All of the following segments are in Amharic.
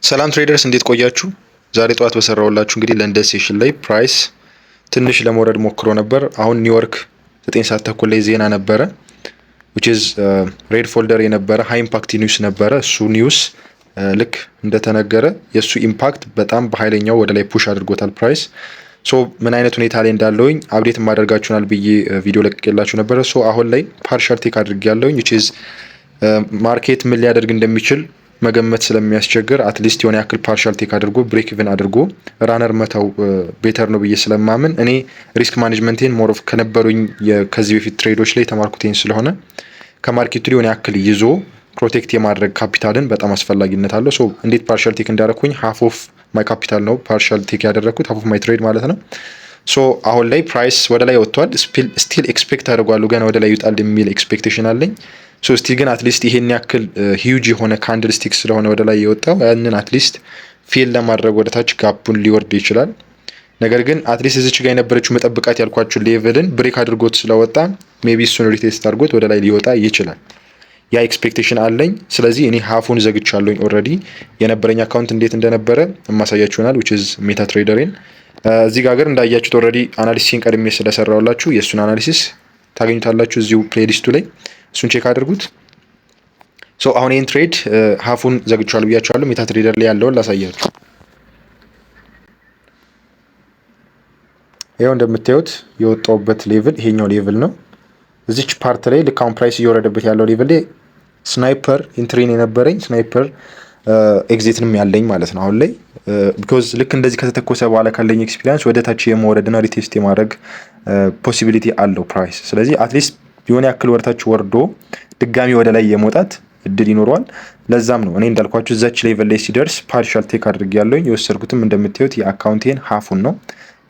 ሰላም ትሬደርስ እንዴት ቆያችሁ? ዛሬ ጠዋት በሰራውላችሁ እንግዲህ ለንደን ሴሽን ላይ ፕራይስ ትንሽ ለመውረድ ሞክሮ ነበር። አሁን ኒውዮርክ 9 ሰዓት ተኩል ላይ ዜና ነበረ which is ሬድ ፎልደር የነበረ ሃይ ኢምፓክት ኒውስ ነበረ። እሱ ኒውስ ልክ እንደተነገረ የሱ ኢምፓክት በጣም በኃይለኛው ወደ ላይ ፑሽ አድርጎታል ፕራይስ። ሶ ምን አይነት ሁኔታ ላይ እንዳለውኝ አፕዴት ማድረጋችሁናል ብዬ ቪዲዮ ለቅቄላችሁ ነበረ። ሶ አሁን ላይ ፓርሻል ቴክ አድርጌያለሁኝ which is ማርኬት ምን ሊያደርግ እንደሚችል መገመት ስለሚያስቸግር አትሊስት የሆነ ያክል ፓርሻል ቴክ አድርጎ ብሬክ ኢቭን አድርጎ ራነር መተው ቤተር ነው ብዬ ስለማምን እኔ ሪስክ ማኔጅመንቴን ሞር ኦፍ ከነበሩኝ ከዚህ በፊት ትሬዶች ላይ ተማርኩቴን ስለሆነ ከማርኬቱ የሆነ ያክል ይዞ ፕሮቴክት የማድረግ ካፒታልን በጣም አስፈላጊነት አለው። ሶ እንዴት ፓርሻል ቴክ እንዳደረኩኝ ሃፍ ኦፍ ማይ ካፒታል ነው ፓርሻል ቴክ ያደረኩት፣ ሃፍ ኦፍ ማይ ትሬድ ማለት ነው። ሶ አሁን ላይ ፕራይስ ወደ ላይ ወጥቷል። ስቲል ኤክስፔክት አድርጓለሁ ገና ወደ ላይ ይወጣል የሚል ኤክስፔክቴሽን አለኝ። ሶ ስቲል ግን አትሊስት ይሄን ያክል ሂውጅ የሆነ ካንድል ስቲክ ስለሆነ ወደ ላይ የወጣው ያንን አትሊስት ፌል ለማድረግ ወደ ታች ጋፑን ሊወርድ ይችላል። ነገር ግን አትሊስት እዚች ጋር የነበረችው መጠብቃት ያልኳችሁ ሌቭልን ብሬክ አድርጎት ስለወጣ ሜቢ እሱን ሪቴስት አድርጎት ወደ ላይ ሊወጣ ይችላል። ያ ኤክስፔክቴሽን አለኝ። ስለዚህ እኔ ሃፉን ዘግቻለሁኝ ኦልሬዲ። የነበረኝ አካውንት እንዴት እንደነበረ የማሳያችሁናል which is ሜታ ትሬደሬን። እዚህ ጋር እንዳያችሁት ኦልሬዲ አናሊሲስን ቀድሜ ስለሰራውላችሁ የእሱን አናሊሲስ ታገኙታላችሁ እዚሁ ፕሌሊስቱ ላይ፣ እሱን ቼክ አድርጉት። ሶ አሁን ይህን ትሬድ ሃፉን ዘግቻለሁ ብያችኋለሁ። ሜታ ትሬደር ላይ ያለውን ላሳያችሁ። ይኸው እንደምታዩት የወጣውበት ሌቭል ይሄኛው ሌቭል ነው። እዚች ፓርት ላይ ልክ አሁን ፕራይስ እየወረደበት ያለው ሌቭል ላይ ስናይፐር ኢንትሪን የነበረኝ ስናይፐር ኤግዚትንም ያለኝ ማለት ነው አሁን ላይ ቢኮዝ ልክ እንደዚህ ከተተኮሰ በኋላ ካለኝ ኤክስፒሪያንስ ወደ ታች የመውረድና ሪቴስት የማድረግ ፖሲቢሊቲ አለው ፕራይስ። ስለዚህ አትሊስት የሆነ ያክል ወርታች ወርዶ ድጋሚ ወደ ላይ የመውጣት እድል ይኖረዋል። ለዛም ነው እኔ እንዳልኳችሁ እዛች ሌቭል ላይ ሲደርስ ፓርሻል ቴክ አድርጌ ያለውኝ። የወሰድኩትም እንደምታዩት የአካውንቴን ሃፉን ነው።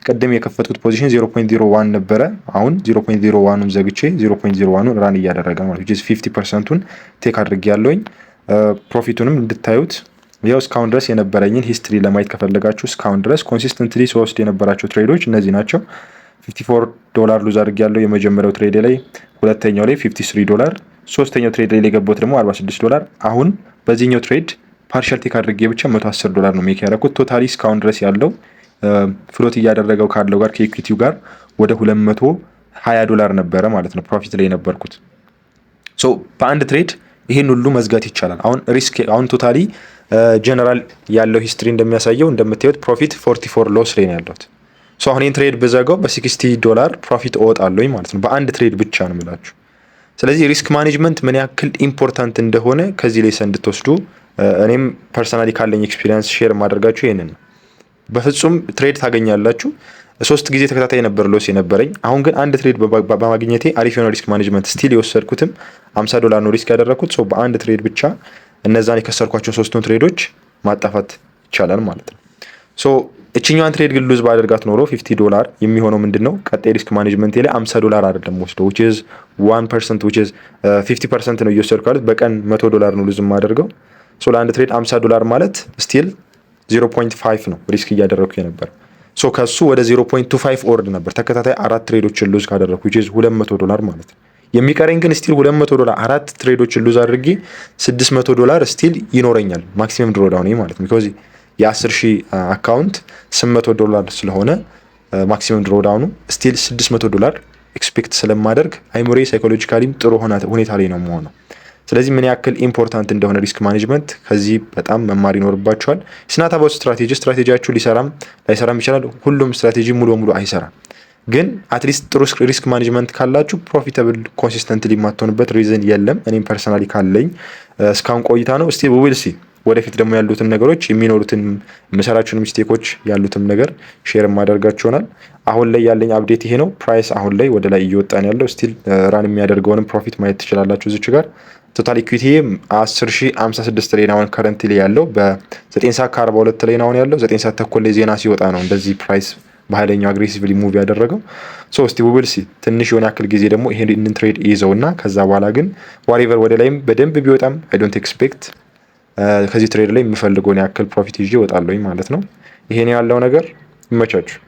ቅድም የከፈትኩት ፖዚሽን 0.01 ነበረ። አሁን 0.01ን ዘግቼ 0.01ን ራን እያደረገ ማለት ነው 50%ን ቴክ አድርጌ ያለውኝ። ፕሮፊቱንም እንድታዩት ያው እስካሁን ድረስ የነበረኝን ሂስትሪ ለማየት ከፈለጋችሁ እስካሁን ድረስ ኮንሲስተንትሊ ሶስት የነበራቸው ትሬዶች እነዚህ ናቸው። $54 ሉዝ አድርጌ ያለው የመጀመሪያው ትሬድ ላይ፣ ሁለተኛው ላይ $53፣ ሶስተኛው ትሬድ ላይ የገባሁት ደግሞ $46። አሁን በዚህኛው ትሬድ ፓርሻል ቴክ አድርጌ ብቻ $110 ነው ሜክ ያደረኩት። ቶታሊ እስካሁን ድረስ ያለው ፍሎት እያደረገው ካለው ጋር ከኢኩዊቲው ጋር ወደ $220 ነበረ ማለት ነው ፕሮፊት ላይ የነበርኩት። ሶ በአንድ ትሬድ ይሄን ሁሉ መዝጋት ይቻላል። አሁን ሪስክ አሁን ቶታሊ ጀነራል ያለው ሂስትሪ እንደሚያሳየው እንደምታዩት ፕሮፊት 44 ሎስ ላይ ነው ያለሁት። ሶ አሁን ይሄን ትሬድ በዘጋው $60 ፕሮፊት እወጣለሁኝ ማለት ነው በአንድ ትሬድ ብቻ ነው የምላችሁ። ስለዚህ ሪስክ ማኔጅመንት ምን ያክል ኢምፖርታንት እንደሆነ ከዚህ ላይ እንድትወስዱ እኔም ፐርሰናሊ ካለኝ ኤክስፒሪየንስ ሼር ማድረጋችሁ ይሄንን ነው። በፍጹም ትሬድ ታገኛላችሁ። 3 ጊዜ ተከታታይ ነበር ሎስ የነበረኝ። አሁን ግን አንድ ትሬድ በማግኘቴ አሪፍ የሆነ ሪስክ ማኔጅመንት ስቲል የወሰድኩትም $50 ነው ሪስክ ያደረኩት። ሶ በአንድ ትሬድ ብቻ እነዛን የከሰርኳቸውን 3ቱን ትሬዶች ማጣፋት ይቻላል ማለት ነው። ሶ እቺኛዋን ትሬድ ግን ሉዝ ባደርጋት ኖሮ $50 የሚሆነው ምንድነው ቀጣይ ሪስክ ማኔጅመንት ላይ $50 አይደለም ወስደው which is 1% which is 50% ነው እየወሰድኩ ያሉት። በቀን $100 ነው ሉዝ የማደርገው። ሶ ለአንድ ትሬድ $50 ማለት ስቲል 0.5 ነው ሪስክ እያደረኩ የነበር። ሶ ከሱ ወደ 0.25 ኦርድ ነበር ተከታታይ 4 ትሬዶችን ሉዝ ካደረኩ which is $200 ማለት ነው። የሚቀረኝ ግን ስቲል $200 4 ትሬዶችን ሉዝ አድርጌ $600 ስቲል ይኖረኛል ማክሲመም ድሮ ዳውን ማለት ነው። because የ10,000 አካውንት $800 ስለሆነ ማክሲመም ድሮ ዳውኑ ስቲል $600 ኤክስፔክት ስለማደርግ አይሞሬ ሳይኮሎጂካሊም ጥሩ ሁኔታ ላይ ነው የምሆነው። ስለዚህ ምን ያክል ኢምፖርታንት እንደሆነ ሪስክ ማኔጅመንት ከዚህ በጣም መማር ይኖርባቸዋል። ስናት አባውት ስትራቴጂያችሁ ሊሰራም ላይሰራም ይችላል። ሁሉም ስትራቴጂ ሙሉ በሙሉ አይሰራም። ግን አትሊስት ጥሩ ሪስክ ማኔጅመንት ካላችሁ ፕሮፊታብል ኮንሲስተንትሊ የማትሆንበት ሪዝን የለም። እኔም ፐርሰናሊ ካለኝ እስካሁን ቆይታ ነው። እስቲ ዊል ሲ ወደፊት ደግሞ ያሉትን ነገሮች የሚኖሩትን የምሰራችሁን ሚስቴኮች ያሉትን ነገር ሼር ማደርጋችሁ ይሆናል። አሁን ላይ ያለኝ አፕዴት ይሄ ነው። ፕራይስ አሁን ላይ ወደ ላይ እየወጣ ነው ያለው። ስቲል ራን የሚያደርገውንም ፕሮፊት ማየት ትችላላችሁ እዚች ጋር። ቶታል ኢኩዊቲ 10,056 ላይ ነው ከረንት ላይ ያለው። በ9 ሰዓት ከ42 ላይ ነው ያለው። 9 ሰዓት ተኩል ላይ ዜና ሲወጣ ነው እንደዚህ ፕራይስ በኃይለኛው አግሬሲቭሊ ሙቭ ያደረገው። ሶ እስቲ ዊል ሲ ትንሽ የሆነ ያክል ጊዜ ደግሞ ይሄንን ትሬድ ይዘውና ከዛ በኋላ ግን ዋሪቨር ወደ ላይም በደንብ ቢወጣም አይ ዶንት ኤክስፔክት ከዚህ ትሬድ ላይ የምፈልገውን ያክል ፕሮፊት ይዤ እወጣለሁኝ ማለት ነው። ይሄን ያለው ነገር ይመቻችሁ።